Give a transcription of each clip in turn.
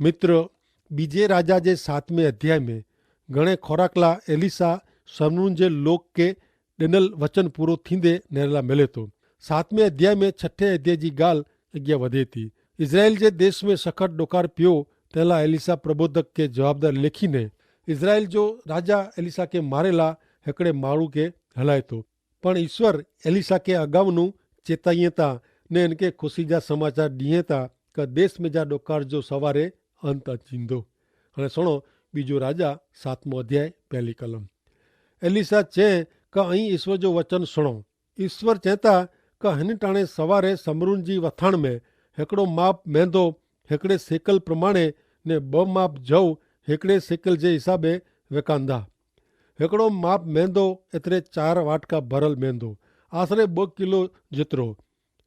मित्र, बीजे राजा जे 7वें अध्याय में घणे खोराकला एलिसा समरून जे लोक के ॾिनल वचन पूरो थींदे नेरला मिले थो। 7वें अध्याय में 6 अध्याय जी ॻाल्हि अॻियां वधे थी। इज़राइल जे देश में सख़त ॾोकार पियो, तंहिं लाइ एलिसा प्रबोधक के जवाबदार लिखीने इज़राइल जो राजा एलिसा के मारेला हिकिड़े माण्हू के हलाए थो। पण ईश्वर एलिसा के अगाउनु चेताईं था ने इनके ख़ुशी जा समाचार ॾिए था कि देश में जा ॾोकार जो सवारे अंत अचींदो। हाणे सुणो बीजो राजा 7मो अध्याय पहली कलम। एलिसा चए कि अई ईश्वर जो वचन सुणो। ईश्वर चेता कि हिन टाणे सवारे समरून जी वथाण में हिकिड़ो माप मेंदो हिकिड़े सेकल प्रमाणे ने 2 माप जव हिकिड़े सेकल जे हिसाबे विकांदा। हिकिड़ो माप मेंदो एतिरे 4 वाटका भरल मेंदो आसिरे 2 किलो जेतिरो।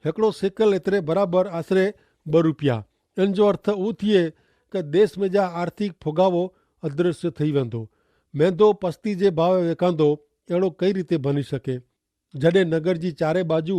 हिकिड़ो सेकल एतिरे बराबरि आसिरे 2 रुपया। इन जो अर्थ उ थिए कि देश में जा आर्थिक फुगावो अदृश्य थी वेंदो। मेंदो पस्ती जे भाव विकांदो अहिड़ो कई रीते बनी सके। जॾहिं नगर जी चारे बाजू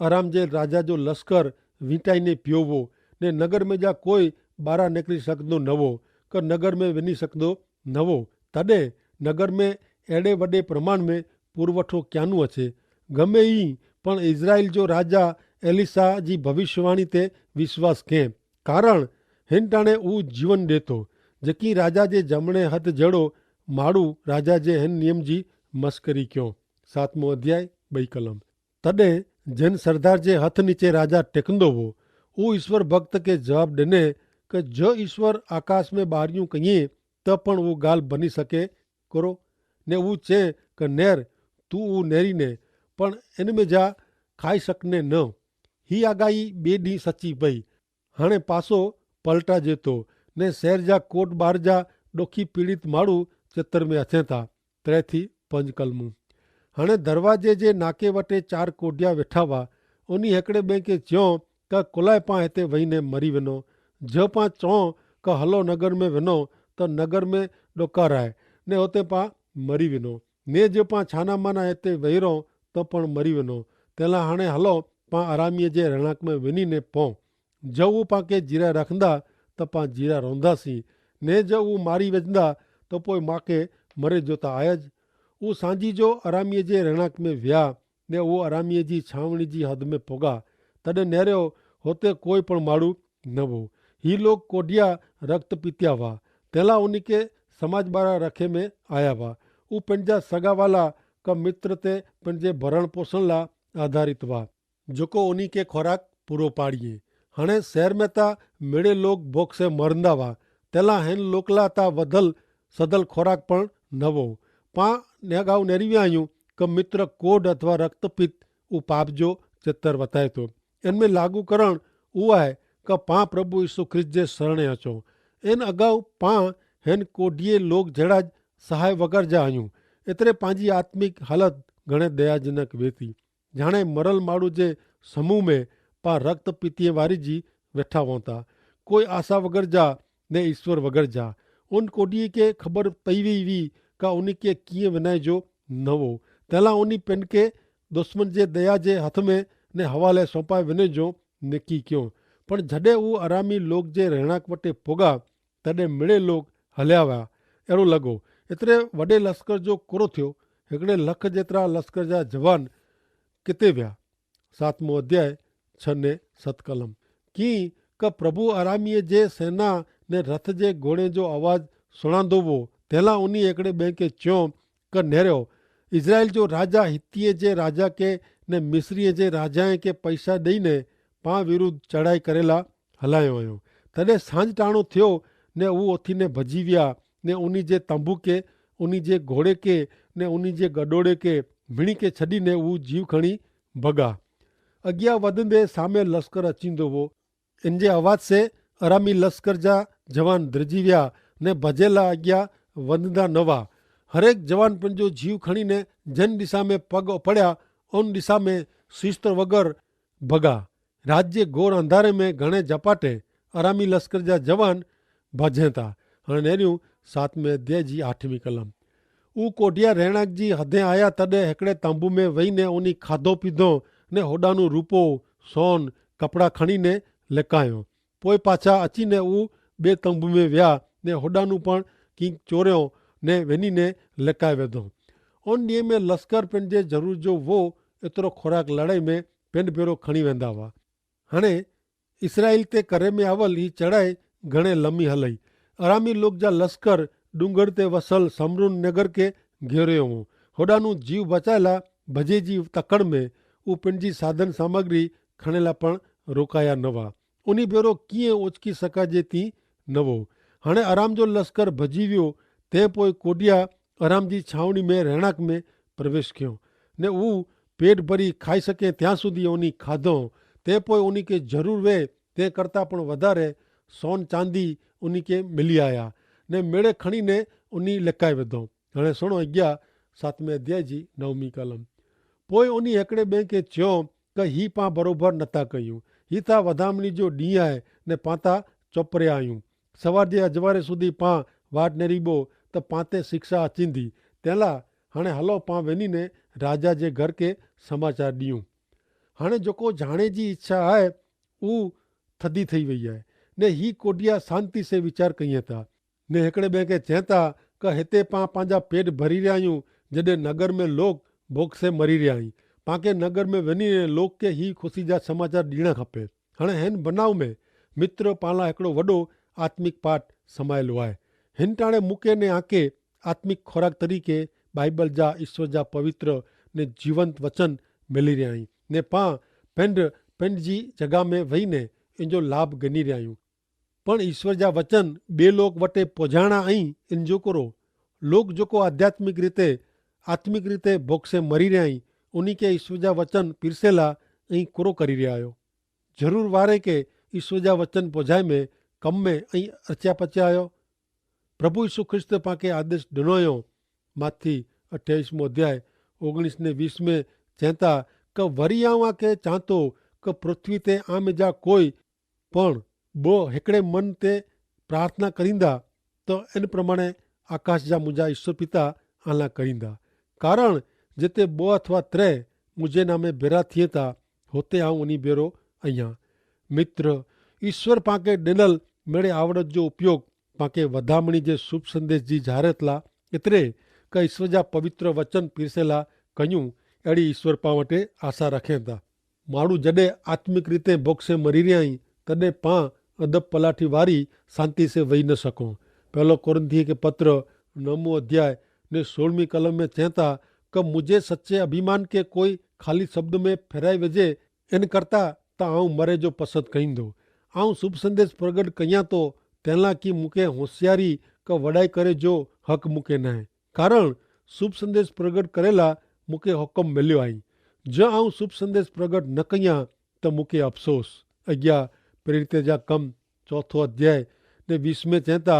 आराम जे राजा जो लश्कर वींटाईने पियो हो ने नगर में जा कोई ॿाहिरां निकिरी सघंदो न हो कि नगर में वञी सघंदो न हो, तॾहिं नगर में अहिड़े वॾे प्रमाण में पुरवठो क्यानू अचे। गमे ई पण इज़राइल जो राजा एलिसा जी भविष्यवाणी ते विश्वास कयईं, कारण हिन टाणे उ जीवन ॾिए थो। जेकी राजा जे जमणे हथ जहिड़ो माण्हू राजा जे हिन नियम जी मस्करी कयो। 7मो अध्याय 2 कलम। तॾहिं जिन सरदार जे हथ नीचे राजा टिकंदो हो, उ ईश्वर भक्त के जवाब ॾिने कि जो ईश्वर आकाश में ॿारियूं कईं त पण उहो ॻाल्हि बनी सके करो ने उ चए कि नेर तू उ नेरी ने पण इन में जा खाई सकने न। ही आगाही ॿिए ॾींहुं सची पई। हाणे पासो पलटाजे थो ने शहर जा कोट ॿार जा ॾोखी पीड़ित माण्हू चित्र में अचनि था। 3 थी 5 कलमूं। हाणे दरवाजे जे नाके वटे 4 कोडिया वेठा हुआ। उन हिकिड़े ॿिए खे चयो कि कुलाए पां हिते वेहीने मरी वञो। जो पां चओ कि हलो नगर में वञो त नगर में ॾोकार आहे ने हुते पां मरी वञो। ने जो पां छाना माना हिते वेही रहो त पण मरी वञो। तंहिं लाइ हाणे हलो पां आरामीअ जे रहणांक में वञी ने पऊं। जो उहो पां खे जीरा रखंदा त पां जीरा रहंदासीं, ने जो उहो मारी वेंदा त पोइ मूंखे मरे जो त आयज। उहो सांझी जो आरामीअ जे रहणांक में विया ने उहो आरामीअ जी छावणी जी हद में पुगा। तॾहिं नेरियो हुते कोई पण माण्हू न हो। ही लोग कोडिया रक्त पीतिया हुआ। तंहिं लाइ उन खे समाज ॿारा रखे में आया हुआ। उहे पंहिंजा सगा वाला का मित्र ते पंहिंजे भरण पोषण लाइ आधारित हुआ, जेको उन खे खुराक पूरो पाड़िए। हाणे शहर में त मिड़े लोग भूख से मरंदा हुआ। तंहिं लाइ हिन लोकला त वधल सदल खुराक पण न हो। पां नेगाऊ नेरी विया आहियूं कि मित्र कोड अथवा रक्तपित उ पाप जो चित्र वताए थो। इनमें लागू करण उहो आहे कि पां प्रभु यीशु ख्रिस्त जे शरणे अचो। इन अगाऊ पां हिन कोडीअ लोग जहिड़ा सहाय वग़ैरह जा आहियूं। एतिरे पंहिंजी आत्मिक हालत घणे दयाजनक वेठी। हाणे मरल माण्हू जे समूह में पां रक्त पीतीअ वारी जी वेठा हुआ था। कोई आशा वग़ैरह जा ने ईश्वर वग़ैरह जा। उन कोडीअ खे ख़बर पई वई हुई कि उन खे कीअं विञाइजो न हो। तंहिं लाइ उन पिन खे दुश्मन जे दया जे हथ में ने हवाले सौंपाए वञे जो निकी कयो। पण जॾहिं उहो आरामी लोग जे रहणांक वटे पुगा तॾहिं मिड़े लोग हलिया विया। अहिड़ो लॻो एतिरे वॾे लश्कर जो कुरो थियो। 1 लख जेतिरा लश्कर जा जवान किथे विया। 7मो अध्याय 6 ने 7 कलम। कीअं कि प्रभु आरामीअ जे सेना ने रथ जे घोड़े जो आवाज़ सुणांदो हो। तंहिं लाइ उन हिकिड़े ॿिए खे चयो कि नेरियो इज़राइल जो राजा हितीअ जे राजा के ने मिस्रीअ जे राजा खे पैसा ॾेई ने पां विरुद्ध चढ़ाई करेला हलायो आहियो। तॾहिं सांझ टाणो थियो ने उहो उथी ने भॼी विया ने उन जे तंबू के उन जे घोड़े के ने उन जे गडोड़े के विणी के छॾी ने उहो जीव खणी भॻा। अॻियां वधंदे सामे लश्कर अचींदो हो। इन जे आवाज़ से अरामी लश्कर जा जवान धिरजी विया ने भॼेला अॻियां वधंदा न हुआ। हरेक जवान पंहिंजो जीव खणी ने जिन दिशा में पग पड़िया उन दिशा में शिस्त्र वग़ैरह भॻा। रात जे घोर अंधारे में घणे झपाटे आरामी लश्कर जा जवान भॼनि था। हाणे नेरियूं 7वें अध्याय जी 8वीं कलम। उ कोडिया रहणांक जी हदें आया तॾहिं हिकिड़े तंबू में वेही ने उन खाधो पीधो ने होॾानू रूपो सोन कपिड़ा खणी ने लिकायो। पोइ पाछा अची ने उ बे तंबू में विया ने होॾां पण कंहिं चोरियो ने वञी लिकाए वेधो। उन ॾींहं में लश्कर पंहिंजे ज़रूर जो वो एतिरो खुराक लड़ाई में पिंड भेरो खणी वेंदा हुआ। हाणे इसराइल ते करे में अवल ही चढ़ाई घणे लम्ही हलई। अरामी लोक जा लश्कर डूंगर ते वसल समरून नगर के घेरियो हो। होॾां जीव बचायला भॼे जी तकड़ में उ पंहिंजी साधन सामग्री खणेला पण रोकाया न हुआ। उन भेरो कीअं ओचकी सघिजे थी न हो। हाणे आराम जो लश्कर भॼी वियो। तंहिं पोइ कोडिया आराम जी छावनी में रहणांक में प्रवेश कयो ने हू पेट भरी खाई सघे त्यां सुधी उन खाधो। तंहिं पोइ उन खे ज़रूरु वे तंहिं करता पण वधारे सोन चांदी उन खे मिली आया ने मेड़े खणी ने उन लिकाए विधो। हाणे सुणो अॻियां 7वें अध्याय जी 9वीं कलम। पोइ उन हिकिड़े ॿिए खे चयो त ही पां बराबरि नथा कयूं। ही त वधामणी जो ॾींहुं आहे ने पां त चोपड़िया आहियूं। सवार जे अजवारे सुधी पां वाट नेरीबो त पां ते शिक्षा अचींदी। तंहिं लाइ हाणे हलो पां वञी ने राजा जे घर के समाचार ॾियूं। हाणे जेको जाणे जी इच्छा आहे उहा थधी थी वई आहे ने ही कोडिया शांति से वीचार कयूं था ने हिकिड़े ॿिए खे चवनि था कि हिते पां पंहिंजा पेट भरी रहिया आहियूं जॾहिं नगर में लोग भूख से मरी रहिया आहिनि। पाण खे नगर में वञी लोक खे ही ख़ुशी जा समाचार ॾियणा खपे। हाणे हिन बनाव में मित्र पाण लाइ हिकिड़ो वॾो आत्मिक पाठ समायलो आहे। हिन टाणे मूंखे ने आके आत्मिक खुराक तरीक़े बाइबल जा ईश्वर जा पवित्र ने जीवंत वचन मिली रहिया आहिनि ने पां पंहिंजी जॻह में वेही ने इन जो लाभ गिनी रहिया आहियूं। पण ईश्वर जा वचन ॿिए लोक वटि पहुचाइणा ऐं इन जो करो लोक जेको आत्मिक रीते भूख से मरी रहिया आहिनि उन खे ईश्वर जा वचन पिरसेला ऐं कुरो करी रहिया आहियो। ज़रूरु वारे खे ईश्वर जा वचन पहुचाए में कम में ऐं अचिया पचिया आहियो। प्रभु यीशु ख्रिस्त पाण आदेश ॾिनो हुयो। माथी 28 अध्याय 19 ने 20 में चवनि था कि वरी आवां खे चां थो कि पृथ्वी ते आम जा कोई पण ॿियो हिकिड़े मन ते प्रार्थना करींदा त इन प्रमाणे आकाश जा मुंहिंजा ईश्वर पिता आला करींदा। कारण जिते 2 अथवा 3 मुंहिंजे नामे भेरा थिए था हुते आऊं उन भेरो आहियां। मित्र ईश्वर पाण खे ॾिनल मेड़े आवड़त जो उपयोग पाण खे वधामणी जे शुभ संदेश जी जाहिरात लाइ एतिरे कि ईश्वर जा पवित्र वचन पिरसेला कयूं अहिड़ी ईश्वर पाण वटि आशा रखे था। माण्हू जॾहिं आत्मिक रीते भूख से मरी रहिया आहिनि तॾहिं पां अदब पलाठी वारी शांति से वेही न सघूं। पहलो कुरिन्थी के पत्र 9 अध्याय ने 16वीं कलम में चवनि था कि मुझे सच्चे अभिमान के कोई खाली शब्द में फेराए विझे इन करता त आऊं मरे जो पसंदि कईंदो। आऊं शुभ संदेश प्रगट कयां तो तंहिं लाइ कि मूंखे होशियारी का वॾाई करे जो हक़ मूंखे न आहे। कारण शुभ संदेश प्रगट करेला मूंखे हुकुम मिलियो आहे। जो आऊं शुभ संदेश प्रगट न कयां त मूंखे अफ़सोस। अॻियां प्रेरित जा कम 4 अध्याय ने 20 में चवनि था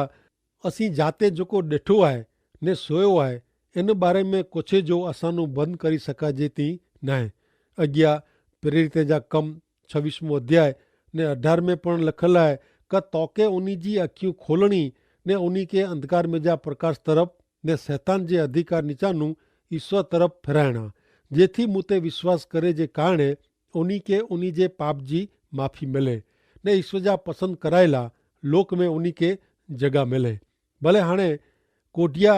असीं जाते जेको ॾिठो आहे ने सोयो आहे इन बारे में कुझु जो असांजो बंदि करे सघिजे थी न आहे। अॻियां प्रेरित जा कम 26 अध्याय ने 18 में पण लिखियलु आहे कि तोखे उन जी अखियूं खोलणी ने उन खे अंधकार में जा प्रकाश तरफ़ ने शैतान जे अधिकार नीचानू ईश्वर तरफ़ फिराइणा जेथी मूं ते विश्वास करे जे कारणे उन खे उन जे पाप जी माफ़ी मिले ने ईश्वर जा पसंदि करायला लोक में उन खे जॻह मिले। भले हाणे कोटिया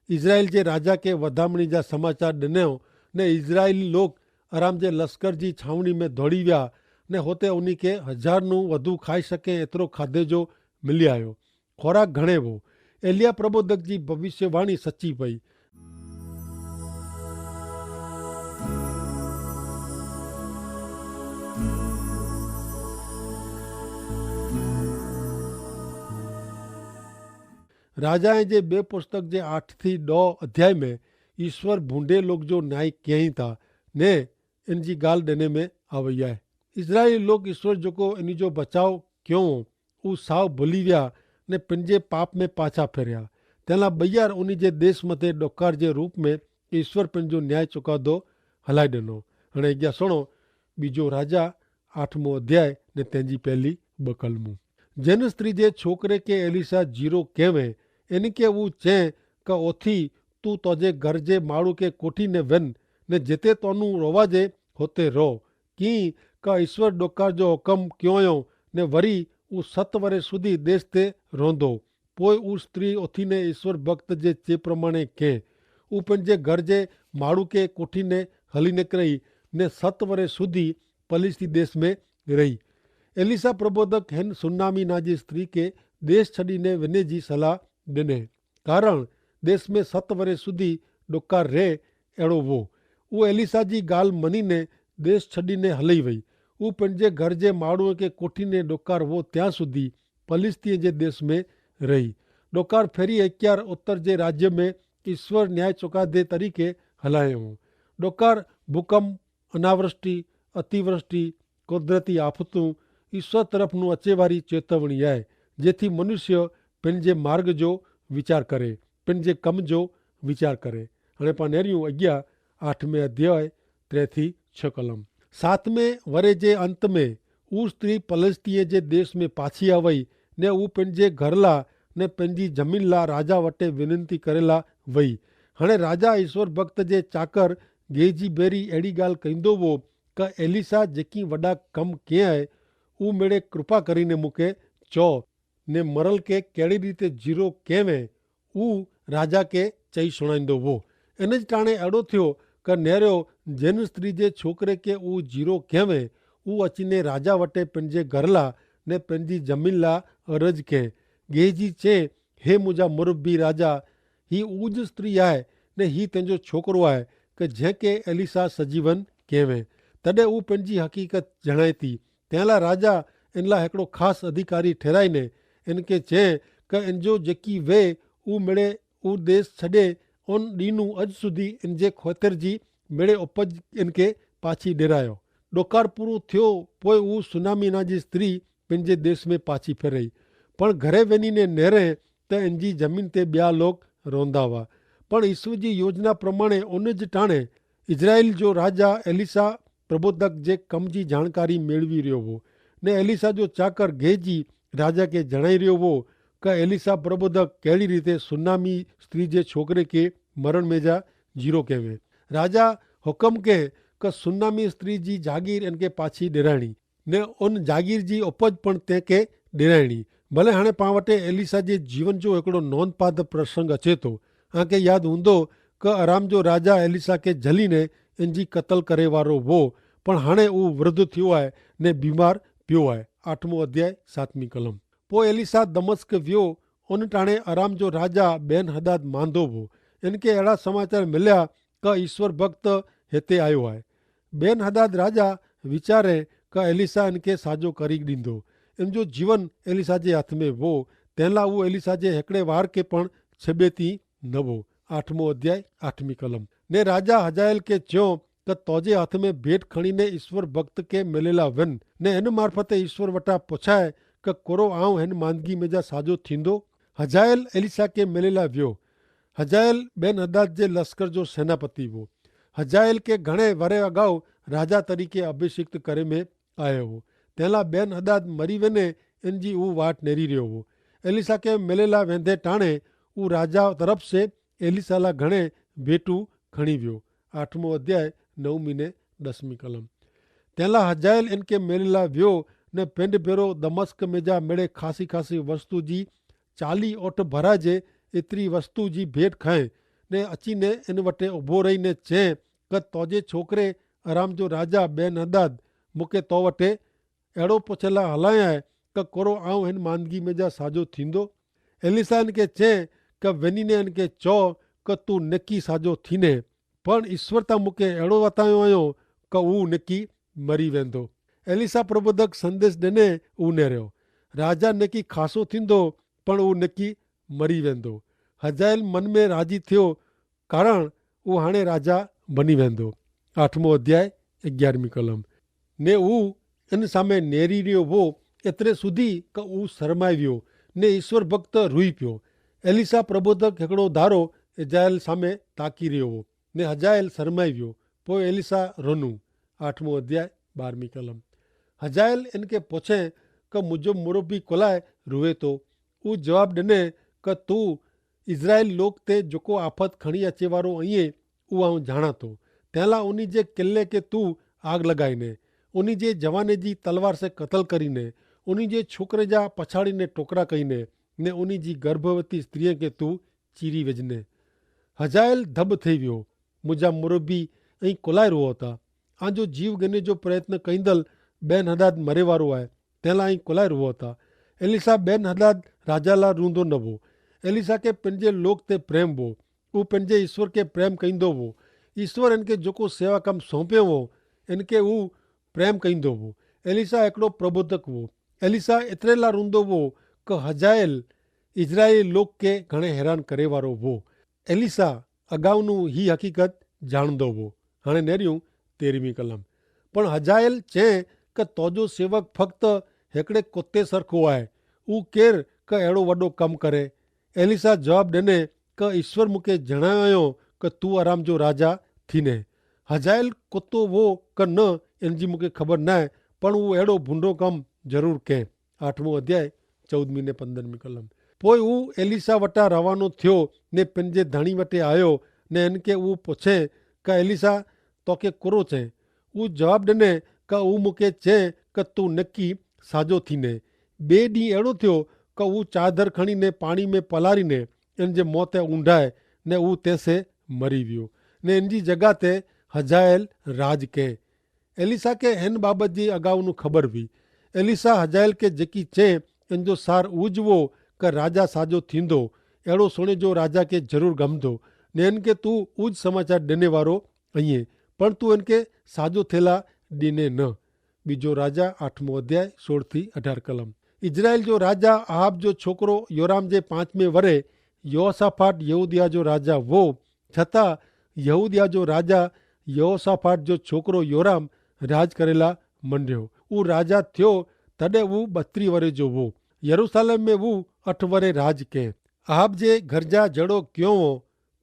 इज़राइल जे राजा खे वधामणी जा समाचार ॾिनो ने इज़राइली लोक आराम जे लश्कर जी छावनी में दौड़ी विया ने हुते उन खे 1000 वधू खाई सघे एतिरो खाधे जो मिली आयो। खुराक घणे हो। एलिया प्रबोधक जी भविष्यवाणी सची पई। राजाए जे 2 पुस्तक जे 8 थी 9 अध्याय में ईश्वर भूंडे लोग जो न्याय कयई था ने इन जी ॻाल्हि ॾिने में आवई आहे। इज़राइली लोग ईश्वर जेको इन जो बचाव कयो उहो साव भुली विया ने पंहिंजे पाप में पाछा फिरिया। तंहिं लाइ ॿैयर उन जे देश मथे ॾोकार जे रूप में ईश्वर पंहिंजो न्याय चुकादो हलाए ॾिनो। हाणे अॻियां सुणो ॿिजो राजा 8 अध्याय ने तंहिंजी पहली 2 कलमूं। जिन स्त्री जे छोकिरे खे एलिसा जीरो कयवें इन खे उहो चए कि ओथी तूं तुंहिंजे घर जे माण्हू खे कोठी ने वञ ने जिते तोनू रोवाजे हुते रो कीअं का ईश्वर ॾोकार जो हुकम कयो हुयो ने वरी उहो 7 वरे सुधी देश ते रहंदो। पोइ उहा स्त्री उथीने ईश्वर भक्त जे चए प्रमाणे कयईं। उहा पंहिंजे घर जे माण्हू खे कोठीने हली निकिरई ने 7 वरे सुधी पलिस्ती देश में रही। एलिसा प्रबोधक हिन सुनामी नाजी स्त्री खे देश छॾीने वञे जी सलाह ॾिने, कारण देश में 7 वरे सुधी ॾुकार रहे अहिड़ो हो। उहो एलिसा जी ॻाल्हि मञीने देश छॾीने हली वई। उहा पंहिंजे घर जे माण्हूअ खे कोठीने ॾुकार हो त्यां सुधी पलिस्तीअ जे देश में रही। ॾुकार फेरी हकियार उत्तर जे राज्य में ईश्वर न्याय चुकादे तरीक़े हलायो हो। ॾुकार भूकंप, अनावृष्टि, अतिवृष्टि, कुदरती आफ़तूं ईश्वर तरफ़ अचे वारी चेतवणी आहे, जेथी मनुष्य पंहिंजे मार्ग जो वीचार करे, पंहिंजे कम जो वीचार करे। हाणे पाण नेरियूं अॻियां 8वें अध्याय 3-6 कलम। 7वें वरे जे अंत में उहा स्त्री पलिस्तीअ जे देश में पाछी आ वई ने उहा पंहिंजे घर लाइ ने पंहिंजी ज़मीन लाइ राजा वटि विनंती करे ला वई। हाणे राजा ईश्वर भक्त जे चाकर गेजी बेरी अहिड़ी ॻाल्हि कंदो हो क एलिसा जेकी वॾा कम कया आहे उहो मेड़े कृपा करीने मूंखे चओ ने मरल खे कहिड़ी रीति जीरो कयवें उहो राजा खे चई सुणाईंदो हो। इन जे टाणे अहिड़ो थियो क नेरियो जिन स्त्री जे छोकिरे खे उहो जीरो कयवें उहो अचीने राजा वटि पंहिंजे घर लाइ ने पंहिंजी ज़मीन लाइ अर्ज़ु कयईं। गेजी चए, हे मुंहिंजा मुरबी राजा, ही उज स्त्री आहे ने ही तुंहिंजो छोकिरो आहे कि जंहिंखे एलिसा सजीवन कयवें। तॾहिं उहो पंहिंजी हक़ीक़त जणाए थी। तंहिं लाइ राजा इन लाइ हिकिड़ो ख़ासि अधिकारी ठहिराईने इनखे चए क इनजो जेकी वे उहो मिड़े उहो देश छॾे उन ॾींहुं अॼु सुधी इन जे खोतिर जी मिड़े उपज इनखे पाछी ॾिरायो। ॾुकार पूरो थियो पोइ उहो सुनामी नाजी स्त्री पंहिंजे देश में पाछी फिरई, पण घरे वञी ने नेरे त इन जी ज़मीन ते ॿिया लोग रहंदा हुआ। पण ईश्वर जी योजना प्रमाणे उन जे टाणे इज़राइल जो राजा एलिसा प्रबोधक जे कम जी जानकारी मेळवी रहियो हो ने एलिसा जो चाकर गेजी राजा खे जणाई रहियो हो क एलिसा प्रबोधक कहिड़ी रीति सुनामी स्त्री जे छोकिरे खे मरण में जा जीरो कयवें। राजा हुकम कयईं क सुनामी स्त्री जी जागीर इनखे पाछी ॾिराइणी ने उन जागीर जी उपज पण तंहिंखे ॾिराइणी। भले हाणे पाण वटि एलिसा जे जीवन जो हिकिड़ो नोंदपात्र प्रसंग अचे थो। तव्हांखे यादि हूंदो क आराम जो राजा एलिसा खे झलीने इन जी क़तल करे वारो हो, पण हाणे उहो वृद्ध थियो आहे ने बीमार पियो आहे। 8वां अध्याय 7वीं कलम। पोइ एलिसा दमस्क वियो। उन टाणे आराम जो राजा बेन हदाद मांदो हो। इनखे अहिड़ा समाचार मिलिया क ईश्वर भक्त हिते आयो आहे। बेन हदाद राजा वीचारे क एलिसा इनखे साजो करी ॾींदो। इन जो जीवन एलिसा जे हथ में हो, तंहिं लाइ उहो एलिसा जे हिकिड़े वार खे पण छॾे थी न हो। 8वां अध्याय 8वीं कलम। ने राजा हजायल खे चयो त तोजे हथ में भेंट खणीने ईश्वर भक्त खे मिलेला वन ने हिन मार्फत ईश्वर वटां पुछाए क कोरो आऊं हिन मांदगी में जा साजो थींदो। हजायल एलिसा खे मिलेला वियो। हजायल बेन हदाद जे लश्कर जो सेनापति हो। हजायल खे घणे वरे अगाऊ राजा तरीक़े अभिषिक्त करे में आयो हो। तंहिं लाइ बेन हदाद मरी वञे इन जी उहो वाट नेरी रहियो हो। एलिसा खे मिलेला वेंदे टाणे उहो राजा तरफ़ से एलिसा लाइ घणे भेटूं खणी वियो। 8वां अध्याय 9वीं ने 10वीं कलम। तंहिं लाइ हजायल इनखे मिलेला वियो ने पिंड भेरो दमस्क में जा मिड़े ख़ासी वस्तु जी 40 ओट भराइजे एतिरी वस्तु जी भेंट खाए ने अची ने इन वटि उभो रही ने चए क तोजे छोकिरे आराम जो राजा बेन हदाद मूंखे तो वटि अहिड़ो पुछला हलाया आहे क कोरो आऊं हिन मांदगी में जा साजो थींदो। एलिसा इनखे चए क वञी ने इनखे चओ क तूं निकी साजो थीने, पण ईश्वर तां मूंखे अहिड़ो वतायो आयो क उहो निकी मरी वेंदो। एलिसा प्रबोधक संदेश ॾिने उहो नेरियो। राजा निकी खासो थींदो पण उहो निकी मरी वेंदो। हजायल मन में राजी थियो कारण उहो हाणे राजा बनी वेंदो। 8वां अध्याय 11वीं कलम। ने उहो इन सामे नेरी रहियो हो एतिरे सुधी क उहो शरमाए वियो ने ईश्वर भक्त रुई पियो। एलिसा प्रबोधक हिकिड़ो धारो हजायल सामे ताकी रहियो हो ने हजायल शरमाए वियो। पोइ एलिसा रोनू। 8वां अध्याय 12वीं कलम। हजायल इनखे पुछे क मुंहिंजो मुरबी कुलाए रुए थो। उहो जवाबु ॾिने क तूं इज़राइल लोक ते जेको आफ़त खणी अचे वारो आहीं उहो आऊं ॼाणा थो। तंहिं लाइ उन जे किले खे तूं आग लॻाईने, उन जे जवाने जी तलवार से क़तल करीने, उन जे छोकिरे जा पछाड़ीने टोकरा कईने ने उन जी गर्भवती स्त्रीअ खे तूं चीरी विझने। हजायल धब थी वियो, मुंहिंजा मुरबी ऐं कुलाए रुओ था। आंजो जीव गने जो प्रयत्न कईंदल बेन हदाद मरे वारो आहे, तंहिं लाइ कुलाए रुओ था। एलिसा बेन हदाद राजा लाइ रूंदो न हो। एलिसा खे पंहिंजे लोक ते प्रेम हो, हू पंहिंजे ईश्वर खे प्रेम कईंदो हो। ईश्वर इनखे जेको सेवा कमु सौंपियो हो इनखे हू प्रेम कईंदो हो। एलिसा हिकिड़ो प्रबोधक हो। एलिसा एतिरे लाइ रूंदो हो कि हजायल इज़राइली लोक खे घणे हैरान करे वारो हो। एलिसा अगाउनू ही हक़ीक़त ॼाणंदो हो। हाणे नेरियूं 13वीं कलम। पण हजायल चए कि तोजो सेवक फक्त हिकिड़े कुते सरखो आहे, हू केरु कि अहिड़ो वॾो कमु करे। एलिसा जवाबु ॾिने कि ईश्वर मूंखे जणायो कि तूं आराम जो राजा थीने। हजायल कुतो हो कि न इन जी मूंखे ख़बर न आहे, पण हू अहिड़ो भुंडो कमु ज़रूरु कंहिं। 8वां अध्याय 14वीं ने 15वीं कलम। पोइ हू एलिसा वटां रवानो थियो ने पंहिंजे धणी वटि आयो ने इनखे हू पुछे कि एलिसा तोखे कुरो चए। हू जवाबु ॾिने कि हू मूंखे चए कि तूं नकी साॼो थीने। ॿिए ॾींहुं अहिड़ो थियो कि हू चादर खणी ने पाणी में पलारीने इन जे मुंहं ते ऊंडाए ने हू तंहिंसे मरी वियो ने इन जी जॻह ते हजायल राज कयईं। एलिसा खे हिन बाबति जी अगाउनू ख़बर हुई। एलिसा हजायल खे जेकी चए इन जो सार उज हो कि राजा साॼो थींदो, अहिड़ो सुणे जो राजा खे ज़रूरु गमंदो ने इनखे तूं उज समाचार ॾिने वारो आहीं, पण तूं इनखे साॼो थियला ॾिने न। ॿिजो राजा 8वां अध्याय 16-18 कलम। इज़राइल जो राजा आहाब जो छोकिरो योराम जे 5वें वरे यहोशाफाट यहूदिया जो राजा हो। छतां यहूदिया जो राजा यहोशाफाट जो छोकिरो योराम राज करेला मंडियो। हू राजा थियो तॾहिं हू 32 वरे जो हो। यरूशलेम में हू 8 वरे राज कयईं। आहाब जे घर जा जहिड़ो कियो हो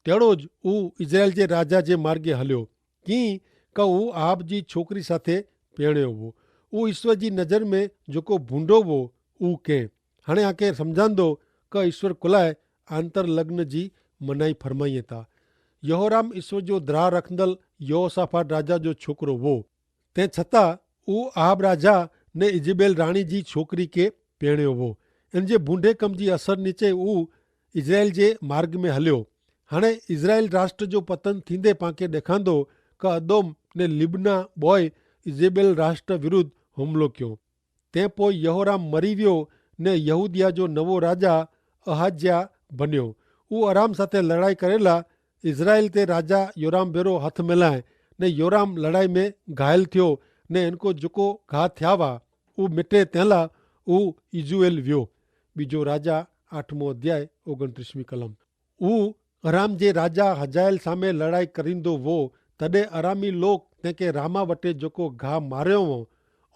तहिड़ो ज हू इज़राइल जे राजा जे मार्गे हलियो, कीअं कि हू आहाब जी छोकिरी साथे पिणियो हो। हू ईश्वर जी नज़र में जेको भूंडो हो हू कयईं। हाणे आके सम्झंदो कि ईश्वर कुलाए आंतर लग्न जी मनाई फरमाईं था। यहोराम ईश्वर जो द्राह रखंदल यहोशाफाट राजा जो छोकिरो हो। तंहिं छतां हू आहाब राजा ने इज़बेल राणी जी छोकिरी खे पिणियो हो। इन जे बूंडे कम जी असर नीचे हू इज़राइल जे मार्ग में हलियो। हाणे इज़राइल राष्ट्र जो पतन थींदे पांखे ॾेखारींदो कि अदोम ने लिबना बॉय इज़बेल राष्ट्र विरुद्ध हुमिलो कयो। तंहिं पोइ यहोराम मरी वियो ने यहूदिया जो नवो राजा अहाज्या बनियो। हू आराम साथे लड़ाई करेला इज़राइल ते राजा योराम भेरो हथ मिलाए ने योराम लड़ाई में घायल थियो ने इनको जेको घा थिया हुआ हू मिटे तंहिंला हू इज़ुएल वियो। ॿिजो राजा 8वां अध्याय 29वीं कलम। हू अराम जे राजा हजायल सामे लड़ाई करींदो हो। तॾहिं अरामी लोग तंहिंखे रामा वटि जेको घा मारियो हो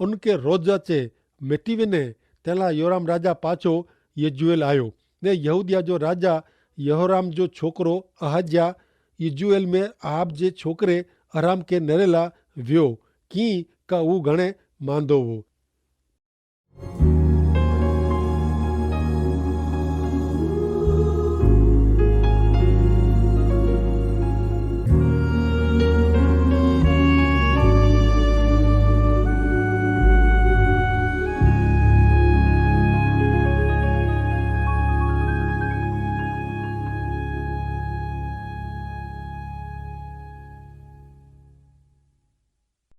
उनखे रोज़ अचे मिटी वञे। तंहिंला योराम राजा पाछो यजूएल आयो ने यहूदिया जो राजा यहोराम जो छोकिरो अहाज्या इज़ुएल में आहाब जे छोकिरे अराम खे नरेला वियो, कीअं कि हू घणे मांदो हो।